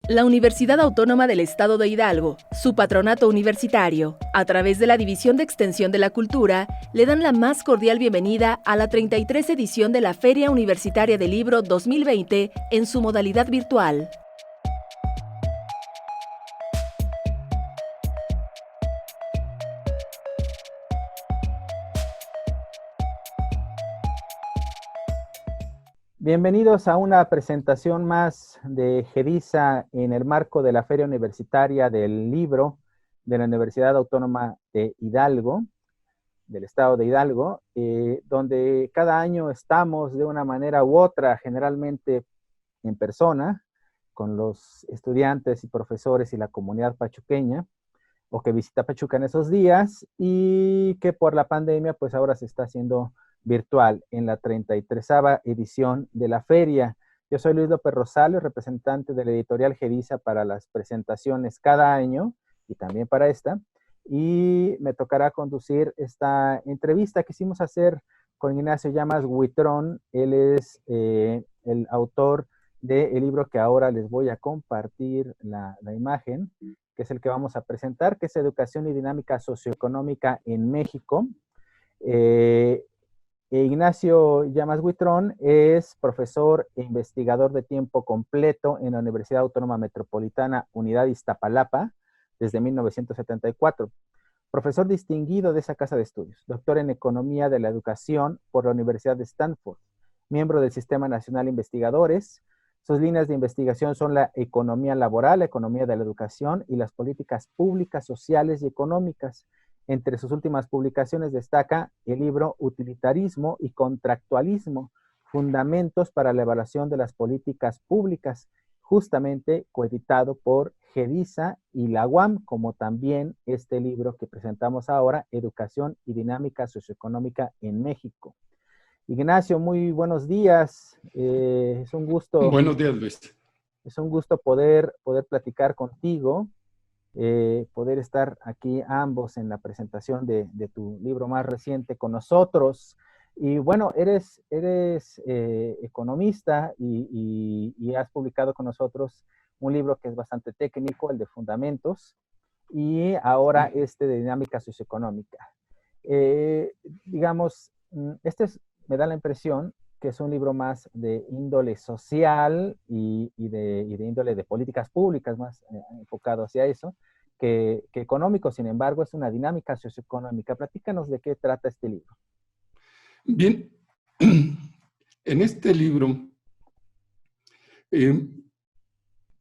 La Universidad Autónoma del Estado de Hidalgo, su patronato universitario, a través de la División de Extensión de la Cultura, le dan la más cordial bienvenida a la 33 edición de la Feria Universitaria del Libro 2020 en su modalidad virtual. Bienvenidos a una presentación más de GEDISA en el marco de la Feria Universitaria del Libro de la Universidad Autónoma de Hidalgo, del Estado de Hidalgo, donde cada año estamos de una manera u otra, generalmente en persona, con los estudiantes y profesores y la comunidad pachuqueña, o que visita Pachuca en esos días, y que por la pandemia, pues ahora se está haciendo virtual en la 33ª edición de la feria. Yo soy Luis López Rosales, representante de la editorial GEDISA para las presentaciones cada año y también para esta, y me tocará conducir esta entrevista que hicimos hacer con Ignacio Llamas Huitrón. Él es el autor del libro que ahora les voy a compartir la imagen, que es el que vamos a presentar, que es Educación y Dinámica Socioeconómica en México. Ignacio Llamas Huitrón es profesor e investigador de tiempo completo en la Universidad Autónoma Metropolitana Unidad Iztapalapa desde 1974. Profesor distinguido de esa casa de estudios, doctor en Economía de la Educación por la Universidad de Stanford, miembro del Sistema Nacional de Investigadores. Sus líneas de investigación son la economía laboral, la economía de la educación y las políticas públicas, sociales y económicas. Entre sus últimas publicaciones destaca el libro Utilitarismo y Contractualismo, Fundamentos para la Evaluación de las Políticas Públicas, justamente coeditado por GEDISA y la UAM, como también este libro que presentamos ahora, Educación y Dinámica Socioeconómica en México. Ignacio, muy buenos días. Es un gusto. Buenos días, Luis. Es un gusto poder platicar contigo, poder estar aquí ambos en la presentación de tu libro más reciente con nosotros. Y bueno, eres economista y has publicado con nosotros un libro que es bastante técnico, el de Fundamentos, y ahora este de Dinámica Socioeconómica. Digamos, me da la impresión que es un libro más de índole social y de índole de políticas públicas, más enfocado hacia eso, que económico. Sin embargo, es una dinámica socioeconómica. Platícanos de qué trata este libro. Bien, en este libro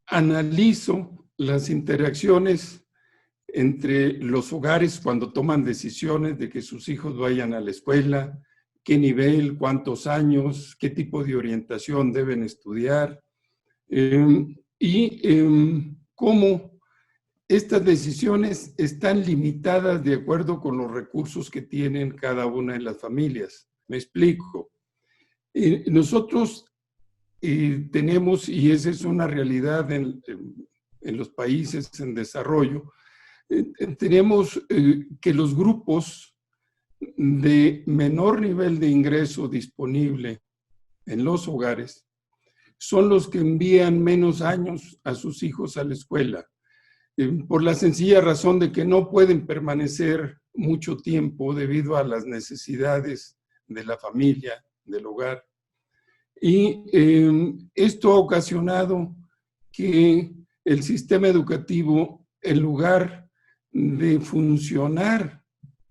analizo las interacciones entre los hogares cuando toman decisiones de que sus hijos vayan a la escuela, qué nivel, cuántos años, qué tipo de orientación deben estudiar, y cómo estas decisiones están limitadas de acuerdo con los recursos que tienen cada una de las familias. Me explico. Nosotros tenemos, y esa es una realidad en los países en desarrollo, tenemos que los grupos de menor nivel de ingreso disponible en los hogares son los que envían menos años a sus hijos a la escuela, por la sencilla razón de que no pueden permanecer mucho tiempo debido a las necesidades de la familia, del hogar. Y esto ha ocasionado que el sistema educativo, en lugar de funcionar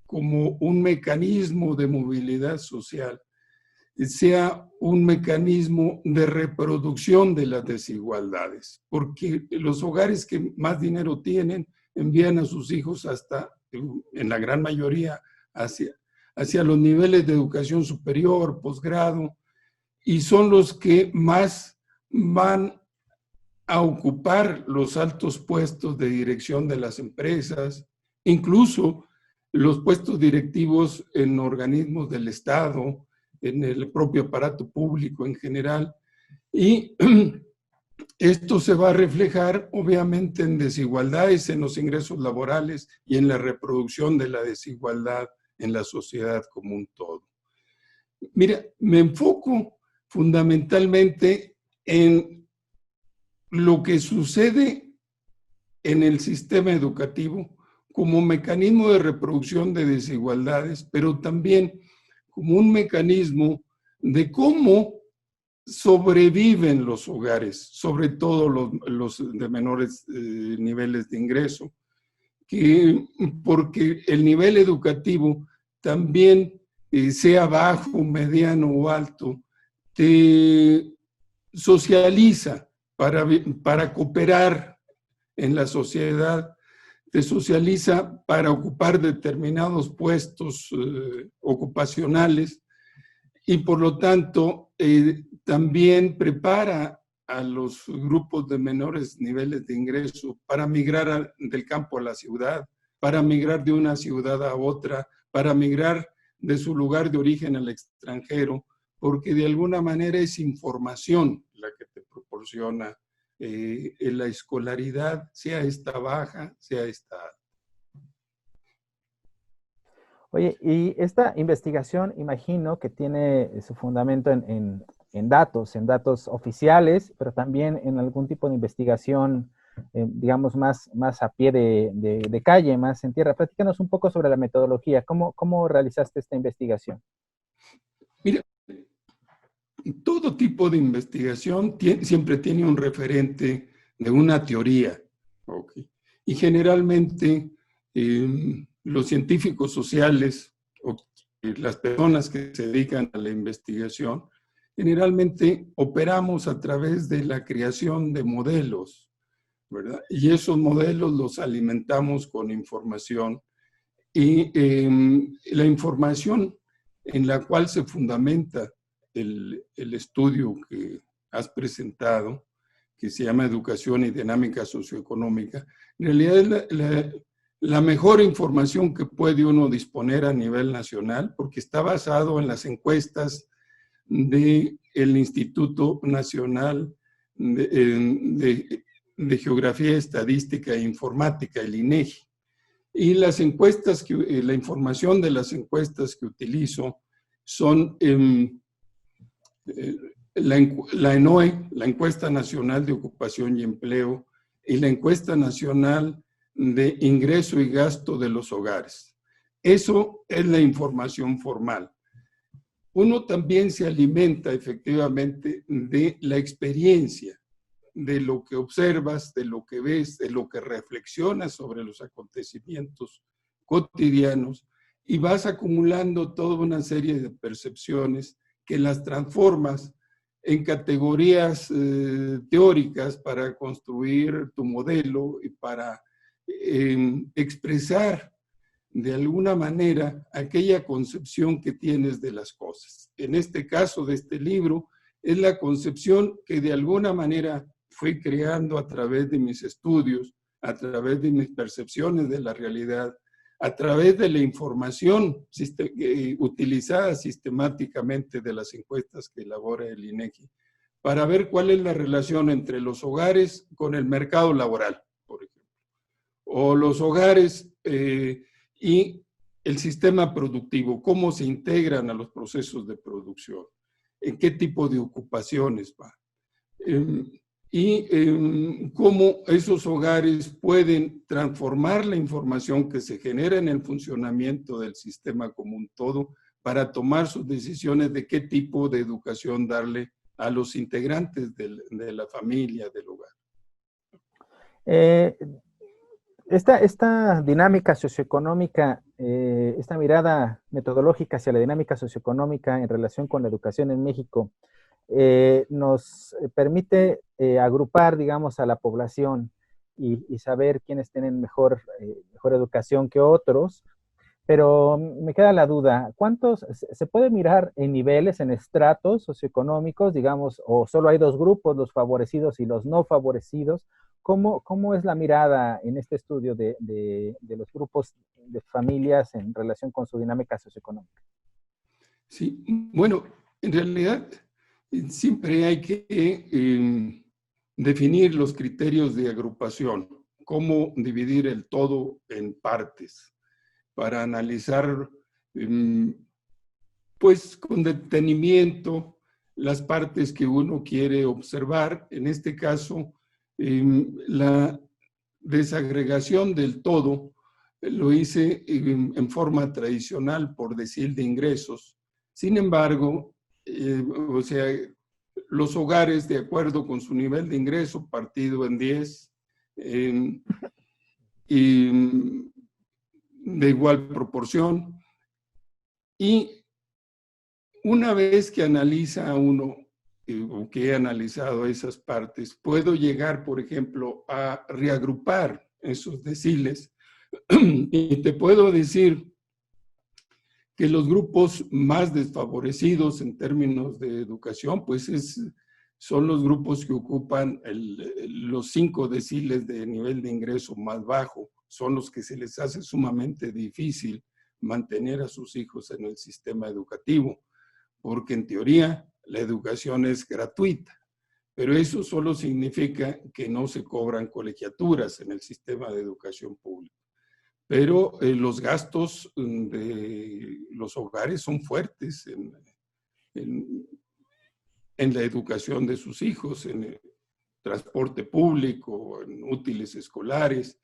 como un mecanismo de movilidad social, sea un mecanismo de reproducción de las desigualdades, porque los hogares que más dinero tienen envían a sus hijos hasta, en la gran mayoría, hacia los niveles de educación superior, posgrado, y son los que más van a ocupar los altos puestos de dirección de las empresas, incluso los puestos directivos en organismos del Estado, en el propio aparato público en general. Y esto se va a reflejar obviamente en desigualdades en los ingresos laborales y en la reproducción de la desigualdad en la sociedad como un todo. Mira, me enfoco fundamentalmente en lo que sucede en el sistema educativo como mecanismo de reproduccción de desigualdades, pero también como un mecanismo de cómo sobreviven los hogares, sobre todo los de menores niveles de ingreso, porque el nivel educativo también, sea bajo, mediano o alto, te socializa para cooperar en la sociedad, te socializa para ocupar determinados puestos ocupacionales y por lo tanto también prepara a los grupos de menores niveles de ingreso para migrar del campo a la ciudad, para migrar de una ciudad a otra, para migrar de su lugar de origen al extranjero, porque de alguna manera es información la que te proporciona en la escolaridad, sea esta baja, sea esta alta. Oye, y esta investigación, imagino que tiene su fundamento en datos oficiales, pero también en algún tipo de investigación, digamos, más a pie de calle, más en tierra. Platícanos un poco sobre la metodología. ¿Cómo realizaste esta investigación? Mira, todo tipo de investigación siempre tiene un referente de una teoría. Okay. Y generalmente los científicos sociales o las personas que se dedican a la investigación, generalmente operamos a través de la creación de modelos, ¿verdad? Y esos modelos los alimentamos con información y la información en la cual se fundamenta el estudio que has presentado, que se llama Educación y Dinámica Socioeconómica, en realidad es la mejor información que puede uno disponer a nivel nacional, porque está basado en las encuestas del Instituto Nacional de Geografía, Estadística e Informática, el INEGI. Y las encuestas, la información de las encuestas que utilizo son la ENOE, la Encuesta Nacional de Ocupación y Empleo, y la Encuesta Nacional de Ingreso y Gasto de los Hogares. Eso es la información formal. Uno también se alimenta efectivamente de la experiencia, de lo que observas, de lo que ves, de lo que reflexionas sobre los acontecimientos cotidianos y vas acumulando toda una serie de percepciones que las transformas en categorías teóricas para construir tu modelo y para expresar de alguna manera aquella concepción que tienes de las cosas. En este caso de este libro, es la concepción que de alguna manera fui creando a través de mis estudios, a través de mis percepciones de la realidad, a través de la información utilizada sistemáticamente de las encuestas que elabora el INEGI, para ver cuál es la relación entre los hogares con el mercado laboral, por ejemplo, o los hogares y el sistema productivo, cómo se integran a los procesos de producción, en qué tipo de ocupaciones va. Y cómo esos hogares pueden transformar la información que se genera en el funcionamiento del sistema como un todo para tomar sus decisiones de qué tipo de educación darle a los integrantes de la familia, del hogar. Esta dinámica socioeconómica, esta mirada metodológica hacia la dinámica socioeconómica en relación con la educación en México, nos permite agrupar, digamos, a la población y saber quiénes tienen mejor educación que otros, pero me queda la duda, ¿cuántos se puede mirar en niveles, en estratos socioeconómicos, digamos, o solo hay dos grupos, los favorecidos y los no favorecidos? ¿Cómo es la mirada en este estudio de los grupos de familias en relación con su dinámica socioeconómica? Sí, bueno, en realidad siempre hay que definir los criterios de agrupación, cómo dividir el todo en partes, para analizar pues con detenimiento las partes que uno quiere observar. En este caso, La desagregación del todo lo hice en forma tradicional por decil de ingresos. Sin embargo, o sea, los hogares, de acuerdo con su nivel de ingreso, partido en 10, y de igual proporción. Y una vez que analiza uno, o que he analizado esas partes, puedo llegar, por ejemplo, a reagrupar esos deciles. Y te puedo decir que los grupos más desfavorecidos en términos de educación, pues son los grupos que ocupan los 5 deciles de nivel de ingreso más bajo. Son los que se les hace sumamente difícil mantener a sus hijos en el sistema educativo, porque en teoría la educación es gratuita, pero eso solo significa que no se cobran colegiaturas en el sistema de educación pública. Pero los gastos de los hogares son fuertes en la educación de sus hijos, en el transporte público, en útiles escolares,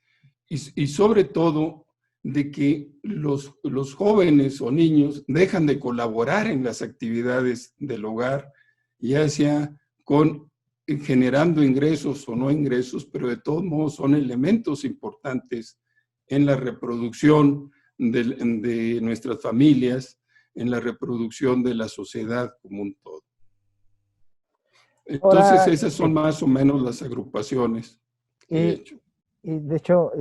y sobre todo de que los jóvenes o niños dejan de colaborar en las actividades del hogar, ya sea generando ingresos o no ingresos, pero de todos modos son elementos importantes en la reproducción de nuestras familias, en la reproducción de la sociedad como un todo. Entonces, Ahora, esas son más o menos las agrupaciones que he hecho. Y de hecho,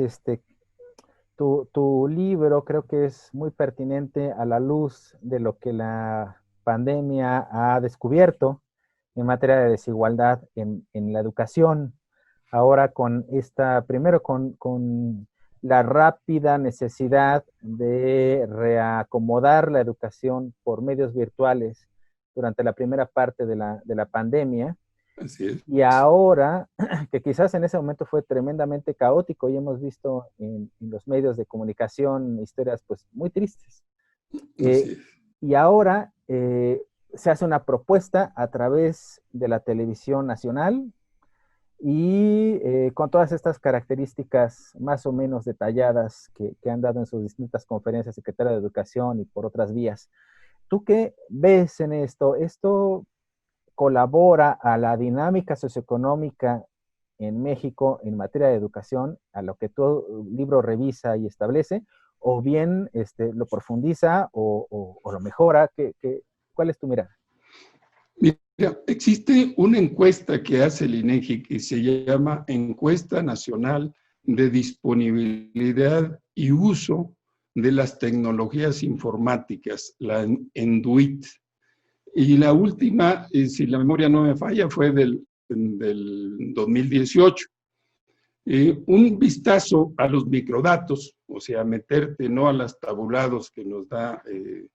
tu libro creo que es muy pertinente a la luz de lo que la pandemia ha descubierto en materia de desigualdad en la educación. Ahora primero con la rápida necesidad de reacomodar la educación por medios virtuales durante la primera parte de la pandemia. Así es. Y ahora, que quizás en ese momento fue tremendamente caótico y hemos visto en los medios de comunicación historias pues muy tristes. Y ahora se hace una propuesta a través de la televisión nacional y con todas estas características más o menos detalladas que han dado en sus distintas conferencias Secretaria de Educación y por otras vías. ¿Tú qué ves en esto? ¿Esto colabora a la dinámica socioeconómica en México en materia de educación, a lo que tu libro revisa y establece, o bien lo profundiza o lo mejora? ¿Cuál es tu mirada? Mira, existe una encuesta que hace el INEGI que se llama Encuesta Nacional de Disponibilidad y Uso de las Tecnologías Informáticas, la ENDUIT. Y la última, si la memoria no me falla, fue del 2018. Un vistazo a los microdatos, o sea, meterte no a los tabulados que nos da el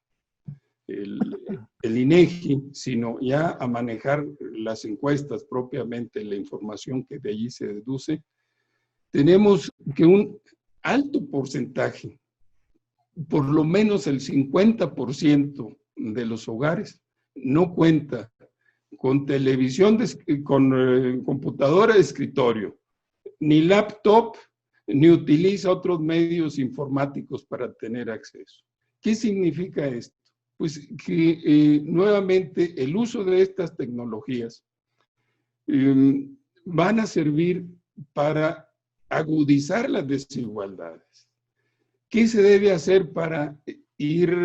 INEGI, sino ya a manejar las encuestas propiamente, la información que de allí se deduce. Tenemos que un alto porcentaje, por lo menos el 50% de los hogares, no cuenta con televisión, con computadora de escritorio, ni laptop, ni utiliza otros medios informáticos para tener acceso. ¿Qué significa esto? Pues que nuevamente el uso de estas tecnologías van a servir para agudizar las desigualdades. ¿Qué se debe hacer para ir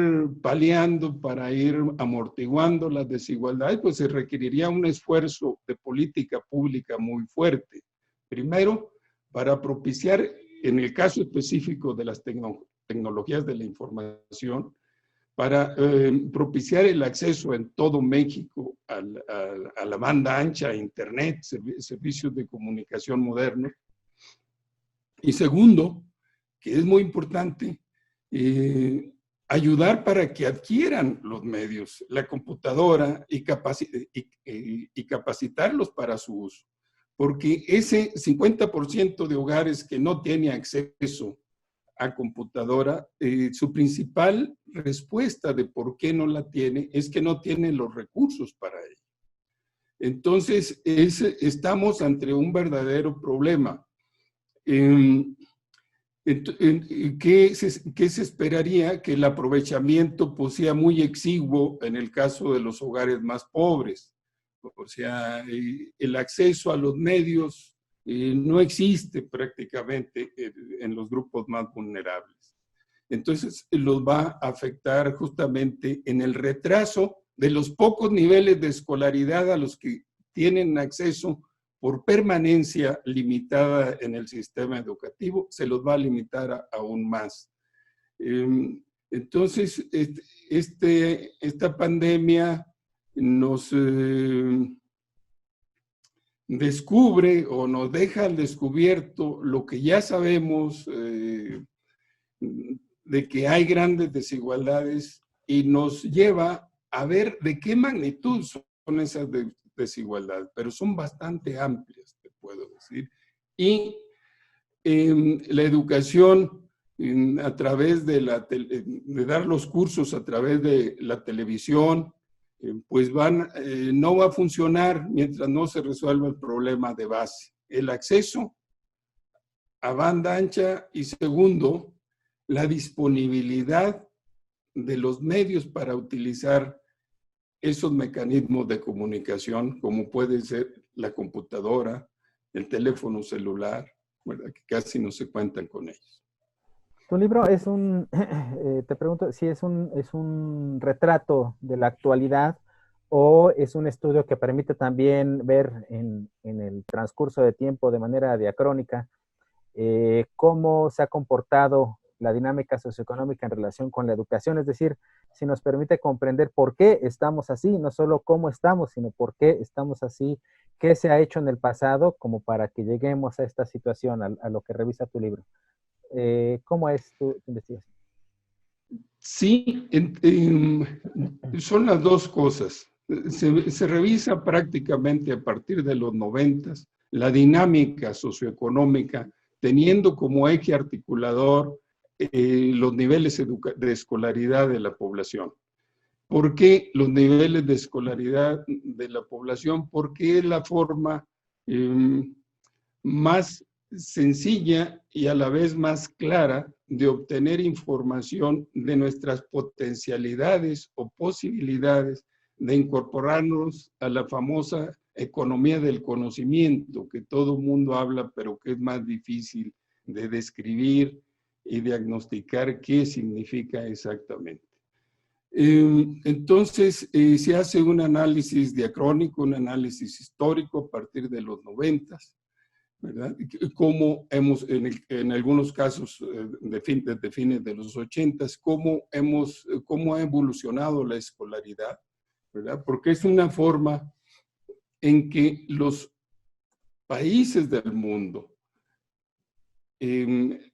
paliando, para ir amortiguando las desigualdades? Pues se requeriría un esfuerzo de política pública muy fuerte. Primero, para propiciar, en el caso específico de las tecnologías de la información, para propiciar el acceso en todo México a la banda ancha, a Internet, servicios de comunicación modernos. Y segundo, que es muy importante, ayudar para que adquieran los medios, la computadora y capacitarlos para su uso. Porque ese 50% de hogares que no tiene acceso a computadora, su principal respuesta de por qué no la tiene es que no tiene los recursos para ello. Entonces, estamos ante un verdadero problema. ¿Qué se esperaría? Que el aprovechamiento pues, sea muy exiguo en el caso de los hogares más pobres. O sea, el acceso a los medios no existe prácticamente en los grupos más vulnerables. Entonces, los va a afectar justamente en el retraso de los pocos niveles de escolaridad a los que tienen acceso por permanencia limitada en el sistema educativo, se los va a limitar aún más. Entonces, esta pandemia nos descubre o nos deja al descubierto lo que ya sabemos de que hay grandes desigualdades y nos lleva a ver de qué magnitud son esas desigualdades, pero son bastante amplias, te puedo decir. Y la educación a través de dar los cursos a través de la televisión, pues no va a funcionar mientras no se resuelva el problema de base, el acceso a banda ancha y segundo, la disponibilidad de los medios para utilizar esos mecanismos de comunicación, como puede ser la computadora, el teléfono celular, ¿verdad? Que casi no se cuentan con ellos. Tu libro es te pregunto si es un retrato de la actualidad o es un estudio que permite también ver en el transcurso de tiempo de manera diacrónica cómo se ha comportado la dinámica socioeconómica en relación con la educación, es decir, si nos permite comprender por qué estamos así, no solo cómo estamos, sino por qué estamos así, qué se ha hecho en el pasado como para que lleguemos a esta situación, a lo que revisa tu libro. ¿Cómo es tu investigación? Sí, son las dos cosas. Se revisa prácticamente a partir de los 90 la dinámica socioeconómica, teniendo como eje articulador los niveles de escolaridad de la población. ¿Por qué los niveles de escolaridad de la población? Porque es la forma más sencilla y a la vez más clara de obtener información de nuestras potencialidades o posibilidades de incorporarnos a la famosa economía del conocimiento, que todo el mundo habla, pero que es más difícil de describir y diagnosticar qué significa exactamente. Entonces, se hace un análisis diacrónico, un análisis histórico a partir de los 90, ¿verdad? Cómo en algunos casos, desde fines de los 80, cómo ha evolucionado la escolaridad, ¿verdad? Porque es una forma en que los países del mundo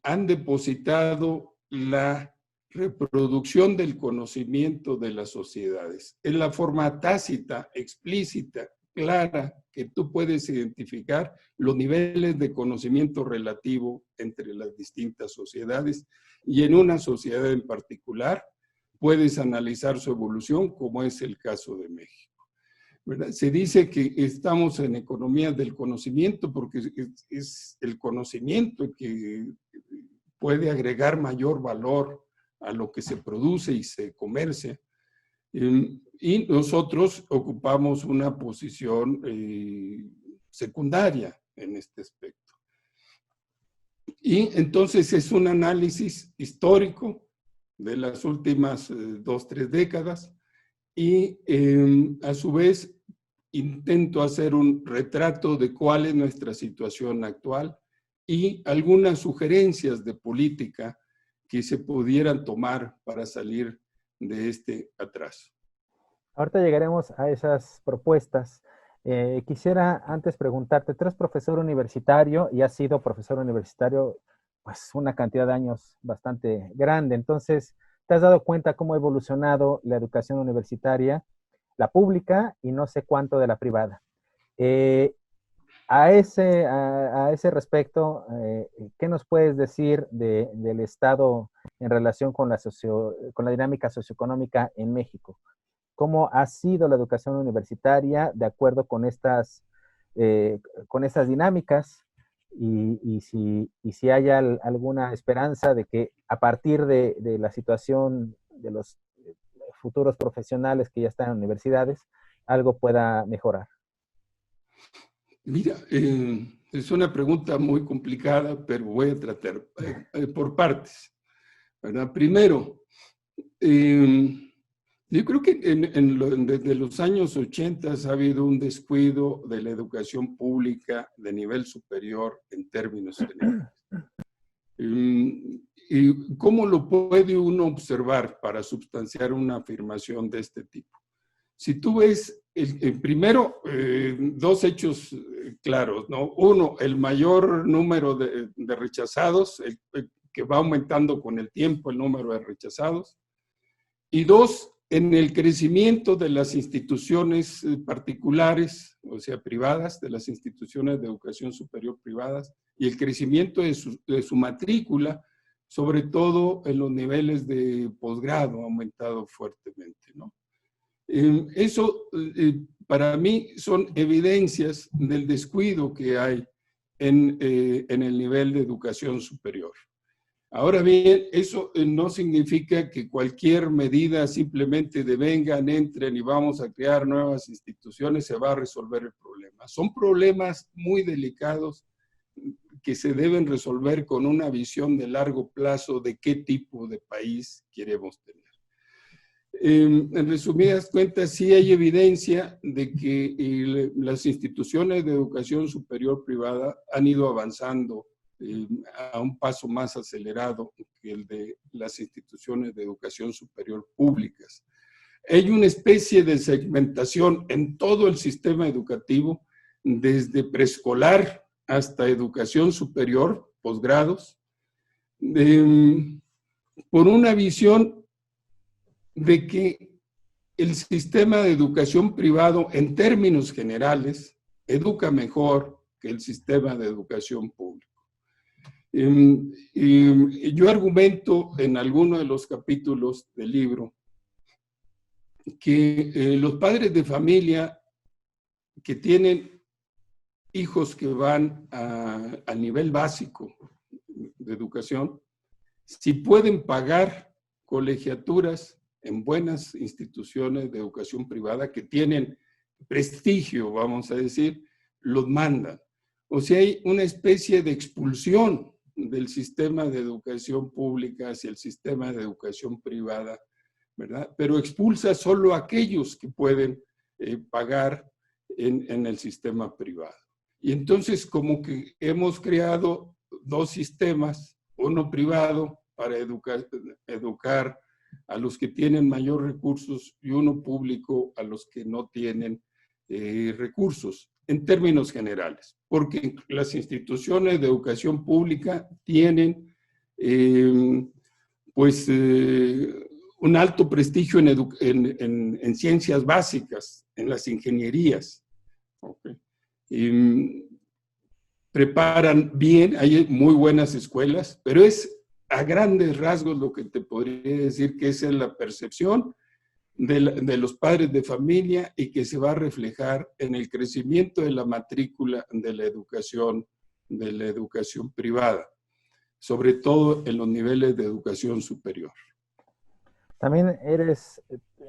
han depositado la reproducción del conocimiento de las sociedades. Es la forma tácita, explícita, clara, que tú puedes identificar los niveles de conocimiento relativo entre las distintas sociedades y en una sociedad en particular puedes analizar su evolución, como es el caso de México, ¿verdad? Se dice que estamos en economía del conocimiento porque es el conocimiento que puede agregar mayor valor a lo que se produce y se comercia. Y nosotros ocupamos una posición secundaria en este aspecto. Y entonces es un análisis histórico de las últimas 2-3 décadas y a su vez intento hacer un retrato de cuál es nuestra situación actual y algunas sugerencias de política que se pudieran tomar para salir de este atraso. Ahorita llegaremos a esas propuestas. Quisiera antes preguntarte, tú eres profesor universitario y has sido profesor universitario pues una cantidad de años bastante grande. Entonces, ¿te has dado cuenta cómo ha evolucionado la educación universitaria, la pública y no sé cuánto de la privada? A ese respecto, ¿qué nos puedes decir del Estado en relación con la dinámica socioeconómica en México? cómo ha sido la educación universitaria de acuerdo con estas dinámicas y si hay alguna esperanza de que a partir de la situación de los futuros profesionales que ya están en universidades, algo pueda mejorar. Mira, es una pregunta muy complicada, pero voy a tratar por partes, ¿verdad? Primero, yo creo que desde los años 80 ha habido un descuido de la educación pública de nivel superior en términos generales. ¿Y cómo lo puede uno observar para substanciar una afirmación de este tipo? Si tú ves, primero, dos hechos claros, ¿no? Uno, el mayor número de rechazados, que va aumentando con el tiempo el número de rechazados. Y dos, en el crecimiento de las instituciones particulares, o sea, privadas, de las instituciones de educación superior privadas, y el crecimiento de su matrícula, sobre todo en los niveles de posgrado, ha aumentado fuertemente, ¿no? Eso, para mí, son evidencias del descuido que hay en el nivel de educación superior. Ahora bien, eso no significa que cualquier medida simplemente de vengan, entren y vamos a crear nuevas instituciones, se va a resolver el problema. Son problemas muy delicados que se deben resolver con una visión de largo plazo de qué tipo de país queremos tener. En resumidas cuentas, sí hay evidencia de que las instituciones de educación superior privada han ido avanzando a un paso más acelerado que el de las instituciones de educación superior públicas. Hay una especie de segmentación en todo el sistema educativo, desde preescolar hasta educación superior, posgrados, por una visión de que el sistema de educación privado, en términos generales, educa mejor que el sistema de educación pública. Yo argumento en alguno de los capítulos del libro que los padres de familia que tienen hijos que van al nivel básico de educación, si pueden pagar colegiaturas en buenas instituciones de educación privada que tienen prestigio, vamos a decir, los mandan. O sea, hay una especie de expulsión del sistema de educación pública hacia el sistema de educación privada, ¿verdad? Pero expulsa solo a aquellos que pueden pagar en el sistema privado. Y entonces como que hemos creado dos sistemas, uno privado para educar a los que tienen mayor recursos y uno público a los que no tienen recursos, en términos generales, porque las instituciones de educación pública tienen un alto prestigio en ciencias básicas, en las ingenierías. Okay. Preparan bien, hay muy buenas escuelas, pero es a grandes rasgos lo que te podría decir que esa es la percepción de los padres de familia y que se va a reflejar en el crecimiento de la matrícula de la educación privada, sobre todo en los niveles de educación superior. También eres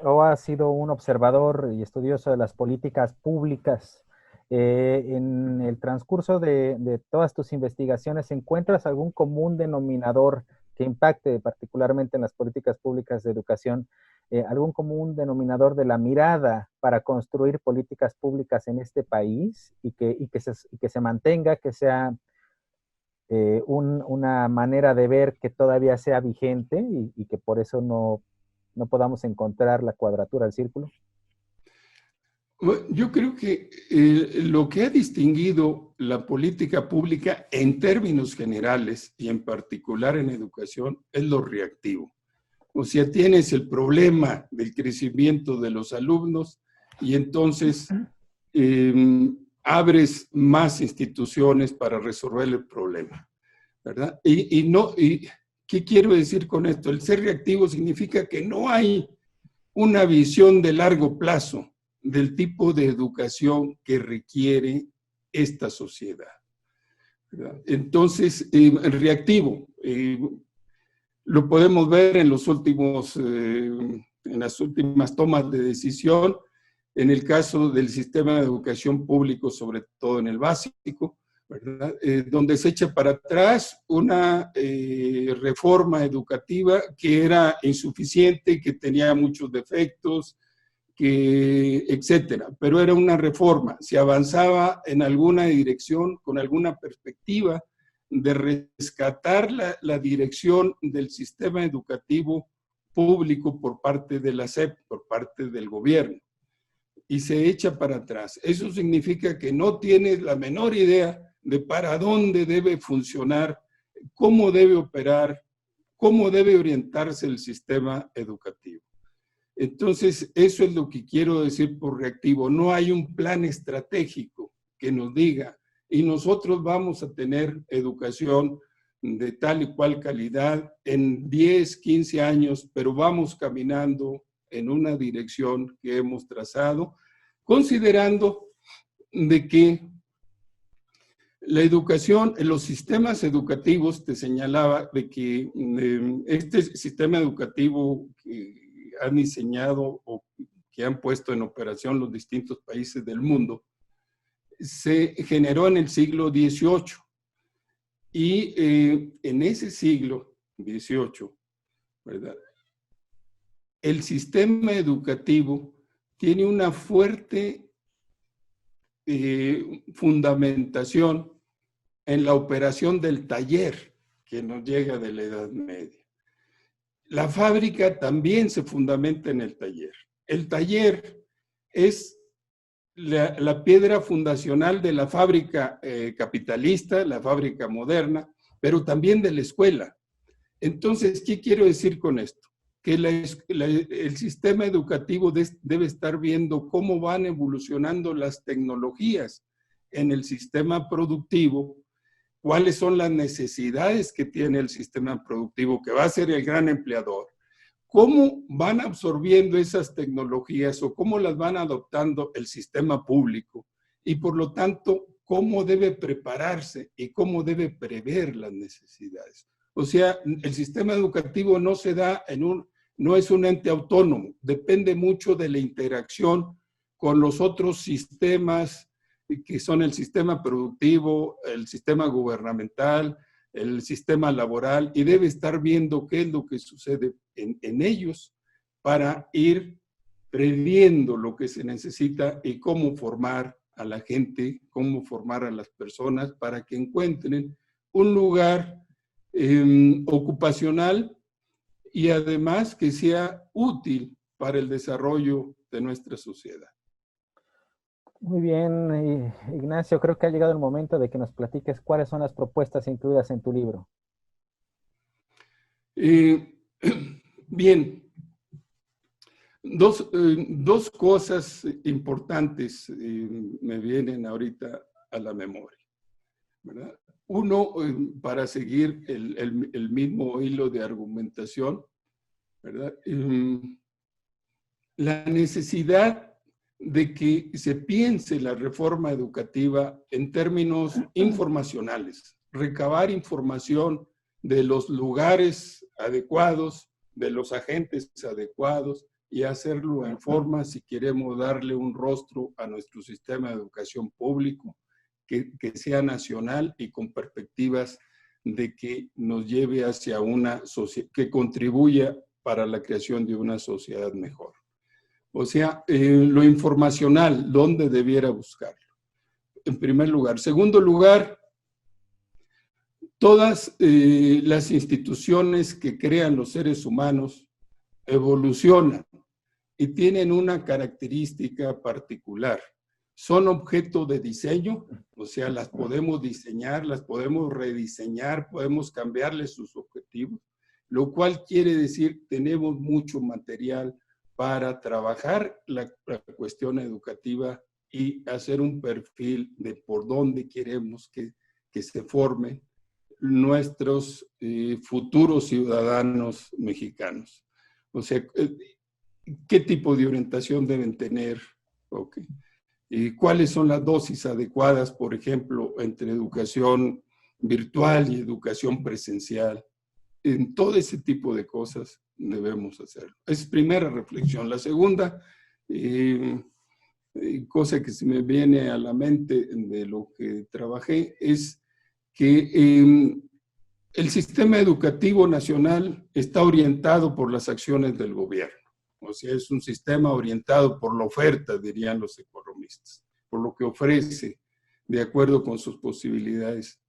o has sido un observador y estudioso de las políticas públicas. En el transcurso de todas tus investigaciones, ¿encuentras algún común denominador que impacte particularmente en las políticas públicas de educación? ¿Algún común denominador de la mirada para construir políticas públicas en este país y que se mantenga, que sea una manera de ver que todavía sea vigente y que por eso no podamos encontrar la cuadratura del círculo? Yo creo que lo que ha distinguido la política pública en términos generales y en particular en educación es lo reactivo. O sea, tienes el problema del crecimiento de los alumnos y entonces abres más instituciones para resolver el problema, ¿verdad? ¿Qué quiero decir con esto? El ser reactivo significa que no hay una visión de largo plazo del tipo de educación que requiere esta sociedad, ¿verdad? Entonces, reactivo, lo podemos ver en los últimos, en las últimas tomas de decisión, en el caso del sistema de educación público, sobre todo en el básico, ¿verdad? Donde se echa para atrás una reforma educativa que era insuficiente, que tenía muchos defectos, etcétera. Pero era una reforma, se avanzaba en alguna dirección, con alguna perspectiva de rescatar la dirección del sistema educativo público por parte de la SEP, por parte del gobierno, y se echa para atrás. Eso significa que no tiene la menor idea de para dónde debe funcionar, cómo debe operar, cómo debe orientarse el sistema educativo. Entonces, eso es lo que quiero decir por reactivo. No hay un plan estratégico que nos diga, y nosotros vamos a tener educación de tal y cual calidad en 10, 15 años, pero vamos caminando en una dirección que hemos trazado, considerando de que la educación, en los sistemas educativos, te señalaba de que este sistema educativo que han diseñado o que han puesto en operación los distintos países del mundo, se generó en el siglo XVIII. Y en ese siglo XVIII, ¿verdad?, el sistema educativo tiene una fuerte fundamentación en la operación del taller que nos llega de la Edad Media. La fábrica también se fundamenta en el taller. El taller es la piedra fundacional de la fábrica capitalista, la fábrica moderna, pero también de la escuela. Entonces, ¿qué quiero decir con esto? Que el sistema educativo debe estar viendo cómo van evolucionando las tecnologías en el sistema productivo, cuáles son las necesidades que tiene el sistema productivo, que va a ser el gran empleador, cómo van absorbiendo esas tecnologías o cómo las van adoptando el sistema público y, por lo tanto, cómo debe prepararse y cómo debe prever las necesidades. O sea, el sistema educativo no se da no es un ente autónomo, depende mucho de la interacción con los otros sistemas que son el sistema productivo, el sistema gubernamental, el sistema laboral, y debe estar viendo qué es lo que sucede en ellos para ir previendo lo que se necesita y cómo formar a la gente, cómo formar a las personas para que encuentren un lugar ocupacional y además que sea útil para el desarrollo de nuestra sociedad. Muy bien, Ignacio, creo que ha llegado el momento de que nos platiques cuáles son las propuestas incluidas en tu libro. Bien, dos cosas importantes me vienen ahorita a la memoria, ¿verdad? Uno, para seguir el mismo hilo de argumentación, ¿verdad? La necesidad de que se piense la reforma educativa en términos informacionales, recabar información de los lugares adecuados, de los agentes adecuados y hacerlo en forma, si queremos darle un rostro a nuestro sistema de educación público, que sea nacional y con perspectivas de que nos lleve hacia una sociedad, que contribuya para la creación de una sociedad mejor. O sea, lo informacional, ¿dónde debiera buscarlo? En primer lugar. Segundo lugar, todas las instituciones que crean los seres humanos evolucionan y tienen una característica particular. Son objeto de diseño, o sea, las podemos diseñar, las podemos rediseñar, podemos cambiarles sus objetivos, lo cual quiere decir tenemos mucho material para trabajar la cuestión educativa y hacer un perfil de por dónde queremos que se formen nuestros futuros ciudadanos mexicanos. O sea, qué tipo de orientación deben tener, okay, y cuáles son las dosis adecuadas, por ejemplo, entre educación virtual y educación presencial. En todo ese tipo de cosas debemos hacerlo. Es primera reflexión. La segunda, cosa que se me viene a la mente de lo que trabajé, es que el sistema educativo nacional está orientado por las acciones del gobierno. O sea, es un sistema orientado por la oferta, dirían los economistas, por lo que ofrece de acuerdo con sus posibilidades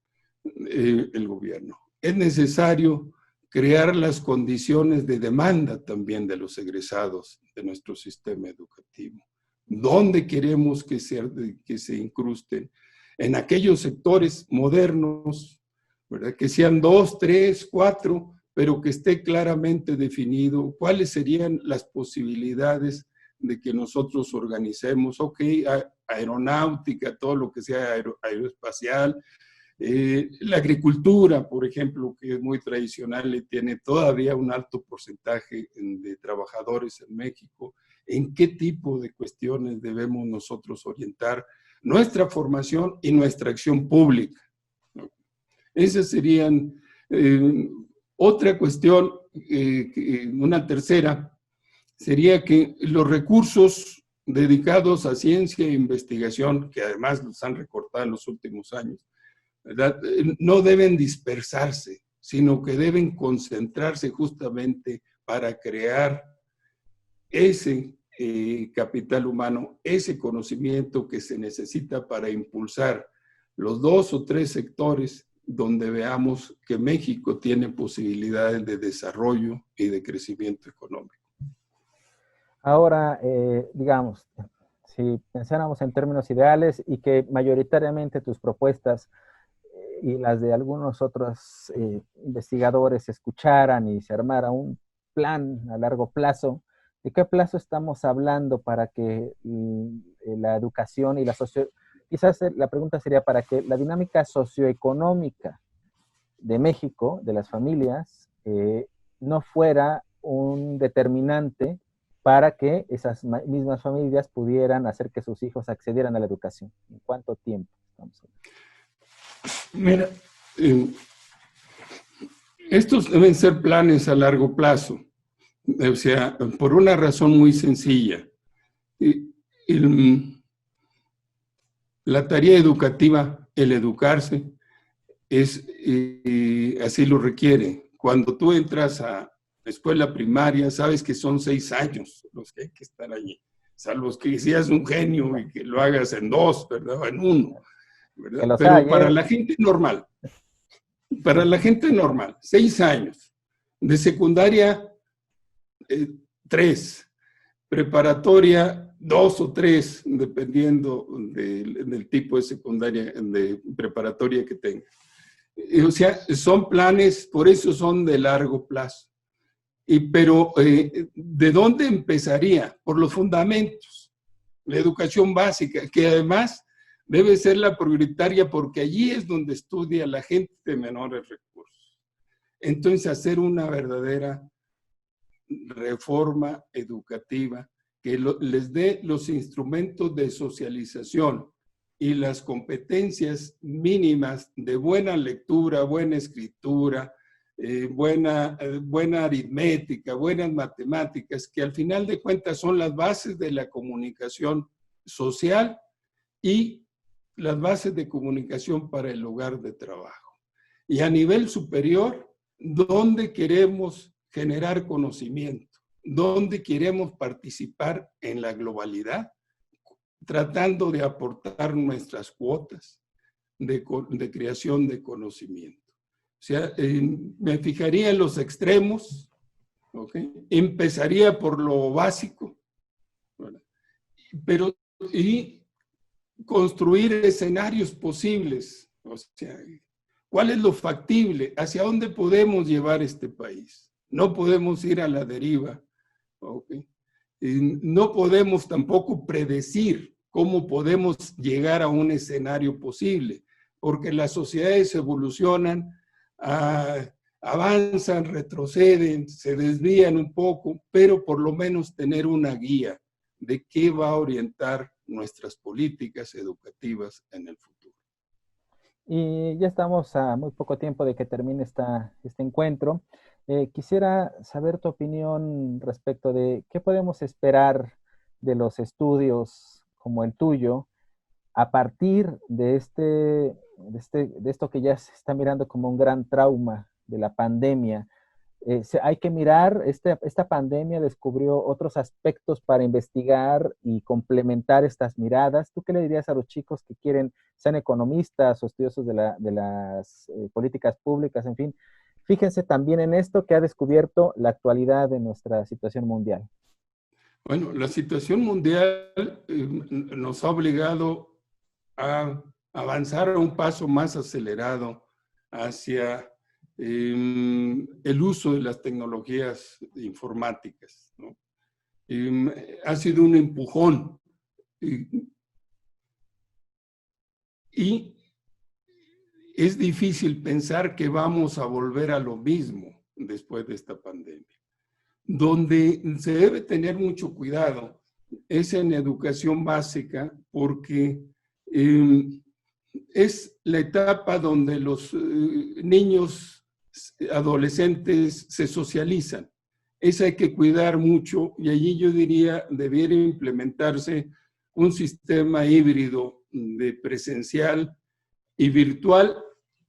el gobierno. Es necesario crear las condiciones de demanda también de los egresados de nuestro sistema educativo. ¿Dónde queremos que se incrusten? En aquellos sectores modernos, ¿verdad? Que sean 2, 3, 4, pero que esté claramente definido cuáles serían las posibilidades de que nosotros organicemos, ok, aeronáutica, todo lo que sea aeroespacial, la agricultura, por ejemplo, que es muy tradicional y tiene todavía un alto porcentaje de trabajadores en México. ¿En qué tipo de cuestiones debemos nosotros orientar nuestra formación y nuestra acción pública? Esas serían otra cuestión, una tercera, sería que los recursos dedicados a ciencia e investigación, que además los han recortado en los últimos años, ¿verdad? No deben dispersarse, sino que deben concentrarse justamente para crear ese capital humano, ese conocimiento que se necesita para impulsar los 2 o 3 sectores donde veamos que México tiene posibilidades de desarrollo y de crecimiento económico. Ahora, digamos, si pensáramos en términos ideales y que mayoritariamente tus propuestas y las de algunos otros investigadores se escucharan y se armara un plan a largo plazo, ¿de qué plazo estamos hablando para que la educación y la quizás la pregunta sería para que la dinámica socioeconómica de México, de las familias, no fuera un determinante para que esas mismas familias pudieran hacer que sus hijos accedieran a la educación? ¿En cuánto tiempo estamos hablando? Mira, estos deben ser planes a largo plazo, o sea, por una razón muy sencilla. La tarea educativa, el educarse, así lo requiere. Cuando tú entras a la escuela primaria, sabes que son 6 años los que hay que estar allí, salvo que seas un genio y que lo hagas en 2, ¿verdad? O en 1. ¿Verdad? Pero para la gente normal, 6 años, de secundaria 3, preparatoria 2 o 3, dependiendo del tipo de secundaria, de preparatoria que tenga. O sea, son planes, por eso son de largo plazo. Pero, ¿de dónde empezaría? Por los fundamentos, la educación básica, que además debe ser la prioritaria porque allí es donde estudia la gente de menores recursos. Entonces, hacer una verdadera reforma educativa que les dé los instrumentos de socialización y las competencias mínimas de buena lectura, buena escritura, buena aritmética, buenas matemáticas, que al final de cuentas son las bases de la comunicación social y las bases de comunicación para el lugar de trabajo. Y a nivel superior, ¿dónde queremos generar conocimiento? ¿Dónde queremos participar en la globalidad? Tratando de aportar nuestras cuotas de creación de conocimiento. O sea, me fijaría en los extremos, ¿okay? Empezaría por lo básico, ¿verdad? Pero construir escenarios posibles, o sea, ¿cuál es lo factible? ¿Hacia dónde podemos llevar este país? No podemos ir a la deriva, ¿okay? No podemos tampoco predecir cómo podemos llegar a un escenario posible, porque las sociedades evolucionan a avanzan, retroceden, se desvían un poco, pero por lo menos tener una guía de qué va a orientar nuestras políticas educativas en el futuro. Y ya estamos a muy poco tiempo de que termine este encuentro. Quisiera saber tu opinión respecto de qué podemos esperar de los estudios como el tuyo a partir de esto que ya se está mirando como un gran trauma de la pandemia. Hay que mirar, esta pandemia descubrió otros aspectos para investigar y complementar estas miradas. ¿Tú qué le dirías a los chicos que sean economistas o estudiosos de las políticas públicas, en fin? Fíjense también en esto que ha descubierto la actualidad de nuestra situación mundial. Bueno, la situación mundial nos ha obligado a avanzar a un paso más acelerado hacia el uso de las tecnologías informáticas, ¿no? Ha sido un empujón. Y es difícil pensar que vamos a volver a lo mismo después de esta pandemia. Donde se debe tener mucho cuidado es en educación básica, porque es la etapa donde los niños, adolescentes se socializan. Esa hay que cuidar mucho, y allí yo diría debiera implementarse un sistema híbrido de presencial y virtual,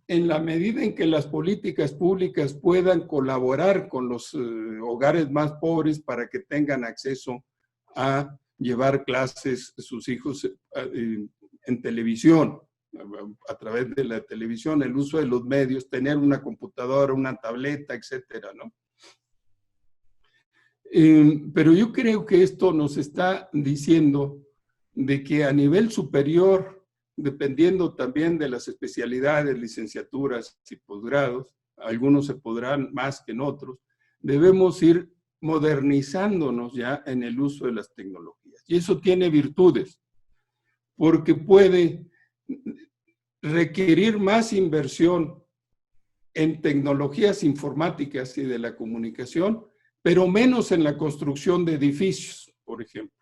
en la medida en que las políticas públicas puedan colaborar con los hogares más pobres para que tengan acceso a llevar clases sus hijos en televisión, a través de la televisión, el uso de los medios, tener una computadora, una tableta, etcétera, ¿no? Pero yo creo que esto nos está diciendo de que a nivel superior, dependiendo también de las especialidades, licenciaturas y posgrados, algunos se podrán más que en otros, debemos ir modernizándonos ya en el uso de las tecnologías. Y eso tiene virtudes, porque puede requerir más inversión en tecnologías informáticas y de la comunicación, pero menos en la construcción de edificios, por ejemplo,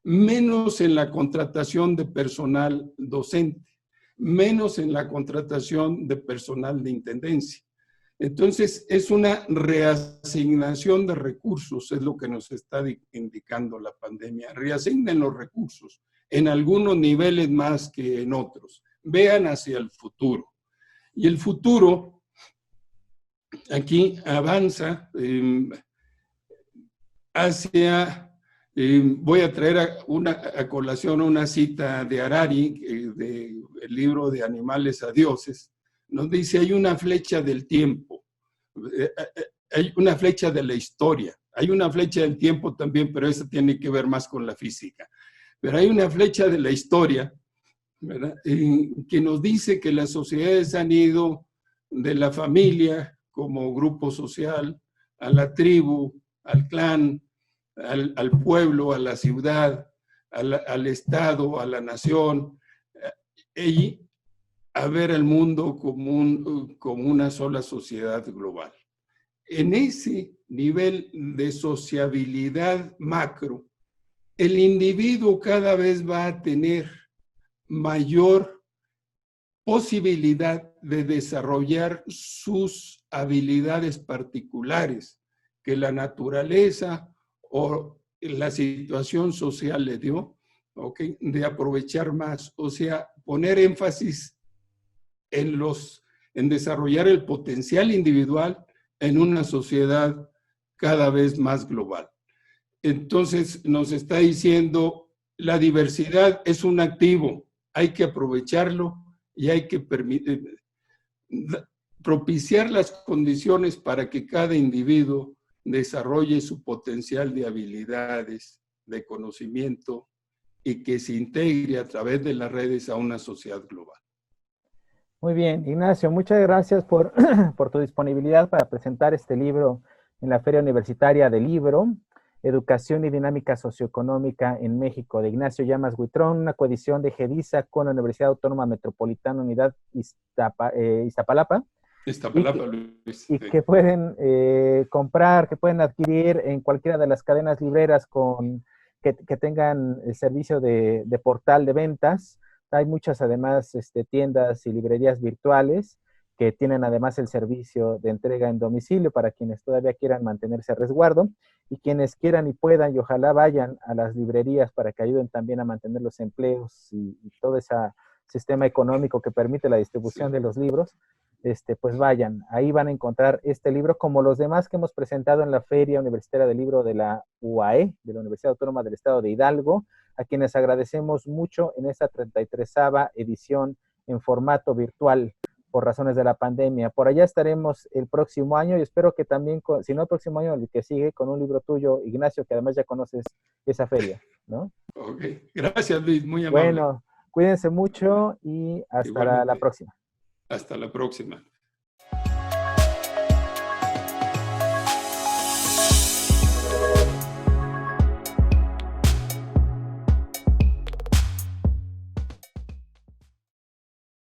menos en la contratación de personal docente, menos en la contratación de personal de intendencia. Entonces, es una reasignación de recursos, es lo que nos está indicando la pandemia. Reasignen los recursos en algunos niveles más que en otros. Vean hacia el futuro. Y el futuro aquí avanza hacia, voy a traer a colación una cita de Harari, del libro de Animales a Dioses, nos dice: hay una flecha del tiempo, hay una flecha de la historia, hay una flecha del tiempo también, pero esa tiene que ver más con la física. Pero hay una flecha de la historia, ¿verdad?, que nos dice que las sociedades han ido de la familia como grupo social a la tribu, al clan, al pueblo, a la ciudad, al estado, a la nación, y a ver el mundo como una sola sociedad global. En ese nivel de sociabilidad macro, el individuo cada vez va a tener mayor posibilidad de desarrollar sus habilidades particulares que la naturaleza o la situación social le dio, ¿okay?, de aprovechar más, o sea, poner énfasis en desarrollar el potencial individual en una sociedad cada vez más global. Entonces nos está diciendo, la diversidad es un activo, hay que aprovecharlo y hay que propiciar las condiciones para que cada individuo desarrolle su potencial de habilidades, de conocimiento, y que se integre a través de las redes a una sociedad global. Muy bien, Ignacio, muchas gracias por, por tu disponibilidad para presentar este libro en la Feria Universitaria del Libro, Educación y Dinámica Socioeconómica en México, de Ignacio Llamas Huitrón, una coedición de GEDISA con la Universidad Autónoma Metropolitana Unidad Iztapalapa. Iztapalapa, Luis. Y que pueden comprar, que pueden adquirir en cualquiera de las cadenas libreras que tengan el servicio de portal de ventas. Hay muchas además tiendas y librerías virtuales que tienen además el servicio de entrega en domicilio para quienes todavía quieran mantenerse a resguardo, y quienes quieran y puedan y ojalá vayan a las librerías para que ayuden también a mantener los empleos y todo ese sistema económico que permite la distribución de los libros. Pues vayan, ahí van a encontrar este libro como los demás que hemos presentado en la Feria Universitaria del Libro de la UAE, de la Universidad Autónoma del Estado de Hidalgo, a quienes agradecemos mucho en esta 33ª edición en formato virtual por razones de la pandemia. Por allá estaremos el próximo año y espero que también, si no el próximo año, el que sigue, con un libro tuyo, Ignacio, que además ya conoces esa feria, ¿no? Ok, gracias Luis, muy amable. Bueno, cuídense mucho y hasta la próxima. Hasta la próxima.